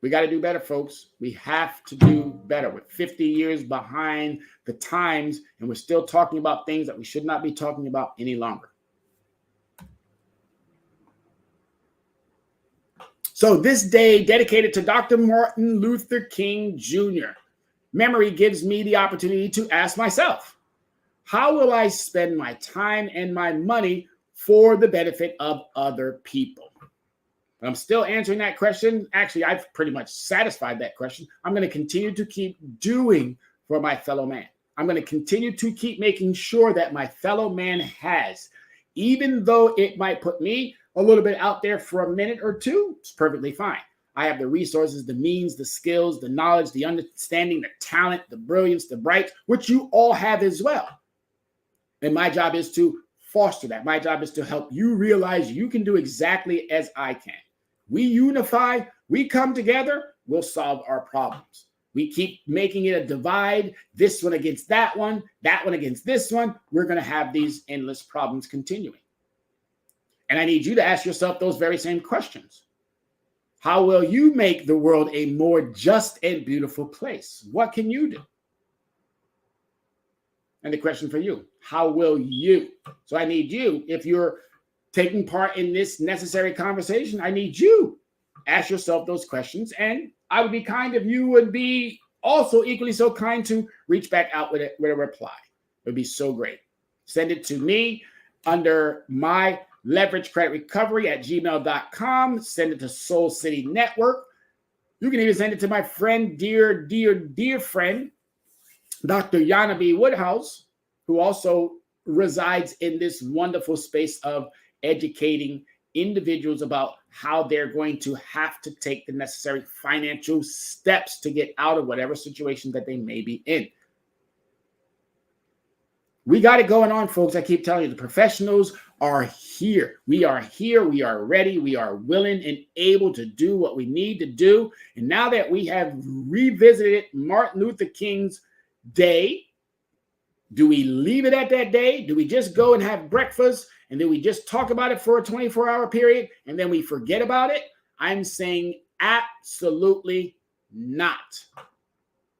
We got to do better, folks. We have to do better. We're 50 years behind the times, and we're still talking about things that we should not be talking about any longer. So this day dedicated to Dr. Martin Luther King Jr. Memory gives me the opportunity to ask myself, how will I spend my time and my money for the benefit of other people? I'm still answering that question. Actually, I've pretty much satisfied that question. I'm going to continue to keep doing for my fellow man. I'm going to continue to keep making sure that my fellow man has, even though it might put me a little bit out there for a minute or two, it's perfectly fine. I have the resources, the means, the skills, the knowledge, the understanding, the talent, the brilliance, the bright, which you all have as well. And my job is to foster that. My job is to help you realize you can do exactly as I can. We unify, we come together, we'll solve our problems. We keep making it a divide, this one against that one against this one. We're going to have these endless problems continuing. And I need you to ask yourself those very same questions. How will you make the world a more just and beautiful place? What can you do? And the question for you, how will you? So I need you, if you're taking part in this necessary conversation, I need you ask yourself those questions. And I would be kind if you would be also equally so kind to reach back out with a reply. It would be so great. Send it to me under my leverage credit recovery at gmail.com. Send it to Soul City Network. You can even send it to my friend, dear friend, Dr. Yana B. Woodhouse, who also resides in this wonderful space of educating individuals about how they're going to have to take the necessary financial steps to get out of whatever situation that they may be in. We got it going on, folks. I keep telling you, the professionals are here. We are here. We are ready. We are willing and able to do what we need to do. And now that we have revisited Martin Luther King's day, do we leave it at that day? Do we just go and have breakfast and then we just talk about it for a 24-hour period and then we forget about it? I'm saying absolutely not.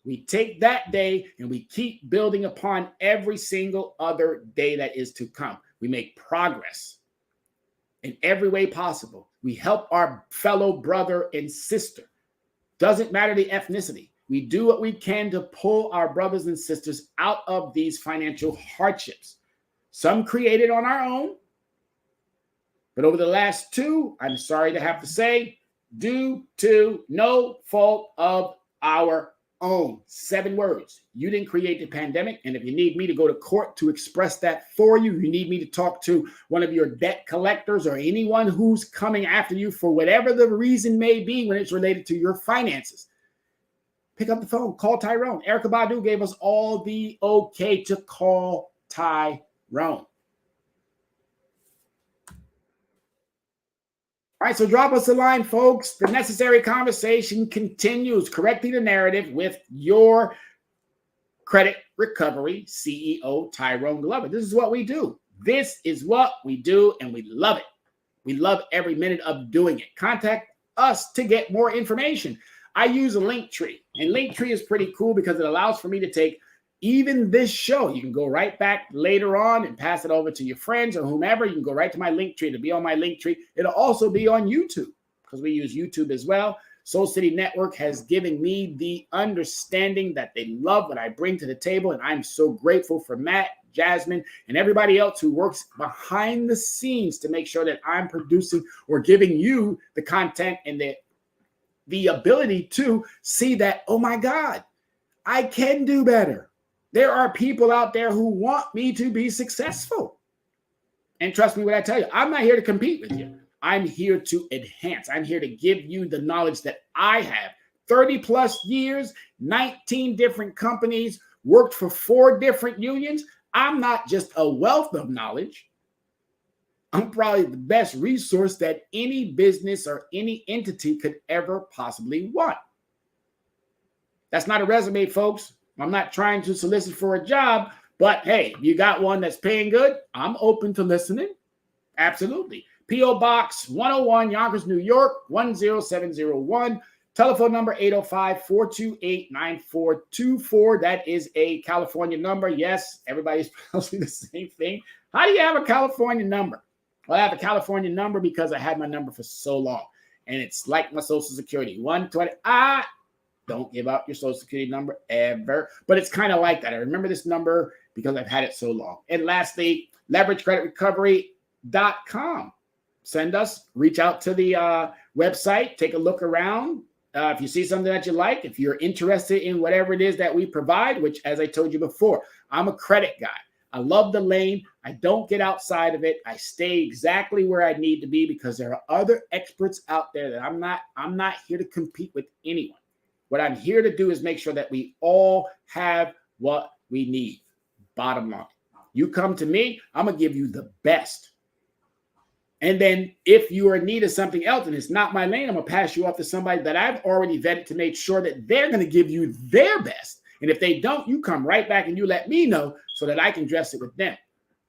We take that day and we keep building upon every single other day that is to come. We make progress in every way possible. We help our fellow brother and sister. Doesn't matter the ethnicity. We do what we can to pull our brothers and sisters out of these financial hardships. Some created on our own, but over the last two, I'm sorry to have to say, due to no fault of our own. 7 words. You didn't create the pandemic, and if you need me to go to court to express that for you, you need me to talk to one of your debt collectors or anyone who's coming after you for whatever the reason may be when it's related to your finances. Pick up the phone, call Tyrone. Erykah Badu gave us all the okay to call Tyrone. All right, so drop us a line, folks. The necessary conversation continues. Correcting the narrative with your credit recovery CEO, Tyrone Glover. This is what we do. This is what we do, and we love it. We love every minute of doing it. Contact us to get more information. I use a Linktree, and Linktree is pretty cool because it allows for me to take even this show. You can go right back later on and pass it over to your friends or whomever. You can go right to my Linktree. It'll be on my Linktree. It'll also be on YouTube because we use YouTube as well. Soul City Network has given me the understanding that they love what I bring to the table, and I'm so grateful for Matt, Jasmine, and everybody else who works behind the scenes to make sure that I'm producing or giving you the content and the ability to see that, oh my God, I can do better. There are people out there who want me to be successful. And trust me when I tell you, I'm not here to compete with you. I'm here to enhance. I'm here to give you the knowledge that I have. 30 plus years, 19 different companies, worked for 4 different unions. I'm not just a wealth of knowledge. I'm probably the best resource that any business or any entity could ever possibly want. That's not a resume, folks. I'm not trying to solicit for a job, but hey, you got one that's paying good, I'm open to listening. Absolutely. P.O. Box 101, Yonkers, New York, 10701. Telephone number 805-428-9424. That is a California number. Yes, everybody's probably the same thing. How do you have a California number? Well, I have a California number because I had my number for so long. And it's like my Social Security. 120. Don't give out your Social Security number ever. But it's kind of like that. I remember this number because I've had it so long. And lastly, leveragecreditrecovery.com. Reach out to the website, take a look around. If you see something that you like, if you're interested in whatever it is that we provide, which, as I told you before, I'm a credit guy. I love the lane. I don't get outside of it. I stay exactly where I need to be because there are other experts out there that I'm not here to compete with anyone. What I'm here to do is make sure that we all have what we need. Bottom line. You come to me, I'm going to give you the best. And then if you are in need of something else and it's not my lane, I'm going to pass you off to somebody that I've already vetted to make sure that they're going to give you their best. And if they don't, you come right back and you let me know so that I can address it with them.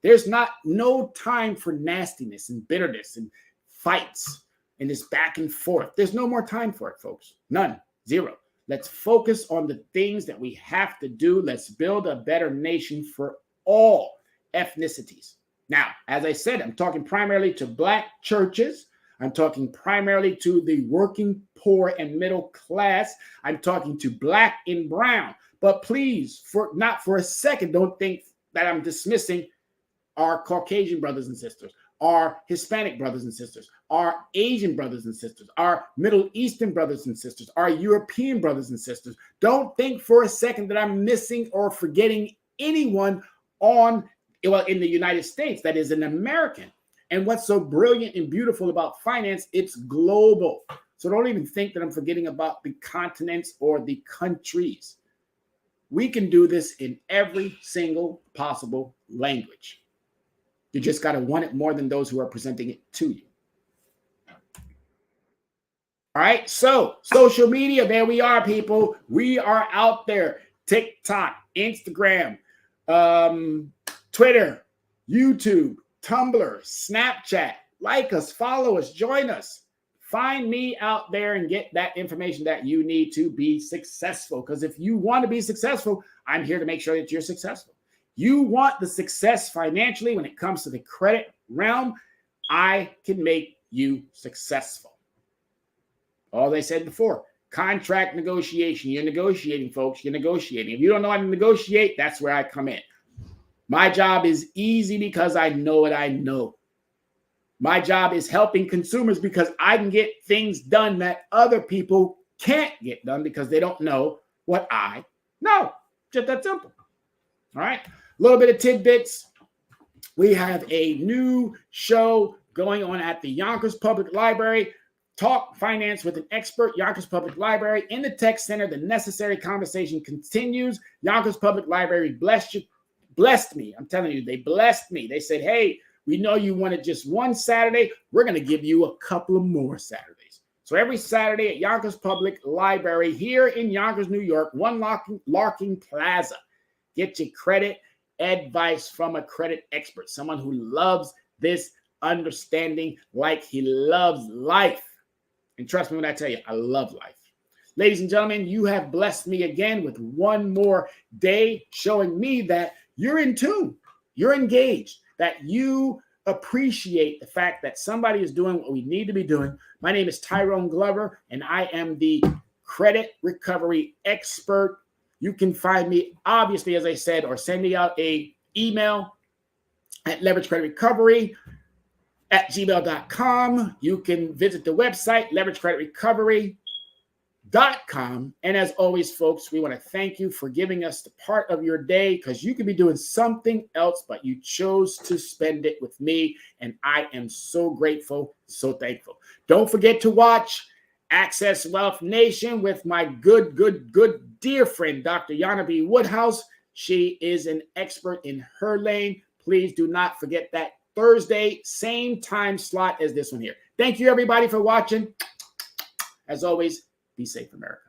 There's no time for nastiness and bitterness and fights and this back and forth. There's no more time for it, folks. None. Zero. Let's focus on the things that we have to do. Let's build a better nation for all ethnicities. Now, as I said, I'm talking primarily to Black churches. I'm talking primarily to the working poor and middle class. I'm talking to Black and brown. But please, not for a second, don't think that I'm dismissing our Caucasian brothers and sisters, our Hispanic brothers and sisters, our Asian brothers and sisters, our Middle Eastern brothers and sisters, our European brothers and sisters. Don't think for a second that I'm missing or forgetting anyone in the United States that is an American. And what's so brilliant and beautiful about finance, it's global. So don't even think that I'm forgetting about the continents or the countries. We can do this in every single possible language. You just got to want it more than those who are presenting it to you. All right, so social media, there we are, people. We are out there. TikTok, Instagram, Twitter, YouTube, Tumblr, Snapchat. Like us, follow us, join us. Find me out there and get that information that you need to be successful. Because if you want to be successful, I'm here to make sure that you're successful. You want the success financially when it comes to the credit realm, I can make you successful. All they said before, contract negotiation. You're negotiating, folks. You're negotiating. If you don't know how to negotiate, that's where I come in. My job is easy because I know what I know. My job is helping consumers because I can get things done that other people can't get done because they don't know what I know. Just that simple. All right. A little bit of tidbits. We have a new show going on at the Yonkers Public Library. Talk finance with an expert. Yonkers Public Library in the Tech Center. The necessary conversation continues. Yonkers Public Library blessed me. I'm telling you, they blessed me. They said, hey, we know you wanted just one Saturday. We're going to give you a couple of more Saturdays. So every Saturday at Yonkers Public Library here in Yonkers, New York, 1 Larkin Plaza. Get your credit advice from a credit expert, someone who loves this understanding like he loves life. And trust me when I tell you, I love life. Ladies and gentlemen, you have blessed me again with one more day showing me that you're in tune, you're engaged, that you appreciate the fact that somebody is doing what we need to be doing. My name is Tyrone Glover, and I am the credit recovery expert. You can find me, obviously, as I said, or send me out a email at leveragecreditrecovery@gmail.com. You can visit the website, leveragecreditrecovery.com. And as always, folks, we want to thank you for giving us the part of your day, because you could be doing something else, but you chose to spend it with me. And I am so grateful, so thankful. Don't forget to watch Access Wealth Nation with my good dear friend, Dr. Yana B. Woodhouse. She is an expert in her lane. Please do not forget that Thursday, same time slot as this one here. Thank you, everybody, for watching. As always, be safe, America.